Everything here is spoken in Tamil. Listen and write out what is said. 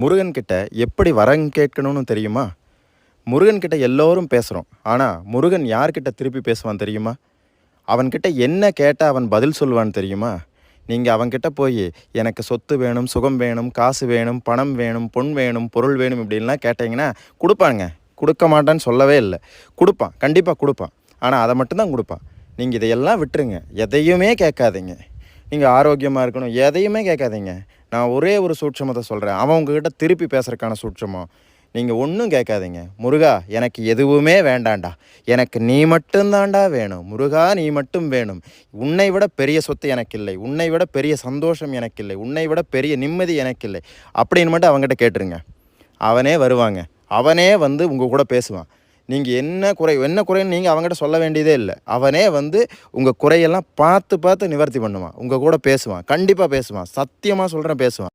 முருகன் கிட்ட எப்படி வரம் கேட்கணும்னு தெரியுமா? முருகன் கிட்ட எல்லோரும் பேசுகிறோம். ஆனால் முருகன் யார்கிட்ட திருப்பி பேசுவான் தெரியுமா? அவன்கிட்ட என்ன கேட்டால் அவன் பதில் சொல்லுவான்னு தெரியுமா? நீங்கள் அவன்கிட்ட போய் எனக்கு சொத்து வேணும், சுகம் வேணும், காசு வேணும், பணம் வேணும், பொன் வேணும், பொருள் வேணும் இப்படின்லாம் கேட்டிங்கன்னா கொடுப்பாங்க. கொடுக்க மாட்டான்னு சொல்லவே இல்லை. கொடுப்பான், கண்டிப்பாக கொடுப்பான். ஆனால் அதை மட்டும்தான் கொடுப்பான். நீங்கள் இதையெல்லாம் விட்டுருங்க. எதையுமே கேட்காதீங்க. நீங்கள் ஆரோக்கியமாக இருக்கணும், எதையுமே கேட்காதீங்க. நான் ஒரே ஒரு சூட்சமத்தை சொல்கிறேன். அவன் உங்ககிட்ட திருப்பி பேசுகிறதுக்கான சூட்சமம். நீங்கள் ஒன்றும் கேட்காதீங்க. முருகா எனக்கு எதுவுமே வேண்டாண்டா, எனக்கு நீ மட்டும்தாண்டா வேணும். முருகா நீ மட்டும் வேணும். உன்னை விட பெரிய சொத்து எனக்கு இல்லை, உன்னை விட பெரிய சந்தோஷம் எனக்கு இல்லை, உன்னை விட பெரிய நிம்மதி எனக்கு இல்லை அப்படின்னு மட்டும் அவங்ககிட்ட கேட்டுருங்க. அவனே வருவாங்க. அவனே வந்து உங்கள் கூட பேசுவான். நீங்கள் என்ன குறைன்னு நீங்கள் அவங்ககிட்ட சொல்ல வேண்டியதே இல்லை. அவனே வந்து உங்கள் குறையெல்லாம் பார்த்து பார்த்து நிவர்த்தி பண்ணுவான். உங்கள் கூட பேசுவான். கண்டிப்பாக பேசுவான். சத்தியமாக சொல்கிறேன், பேசுவான்.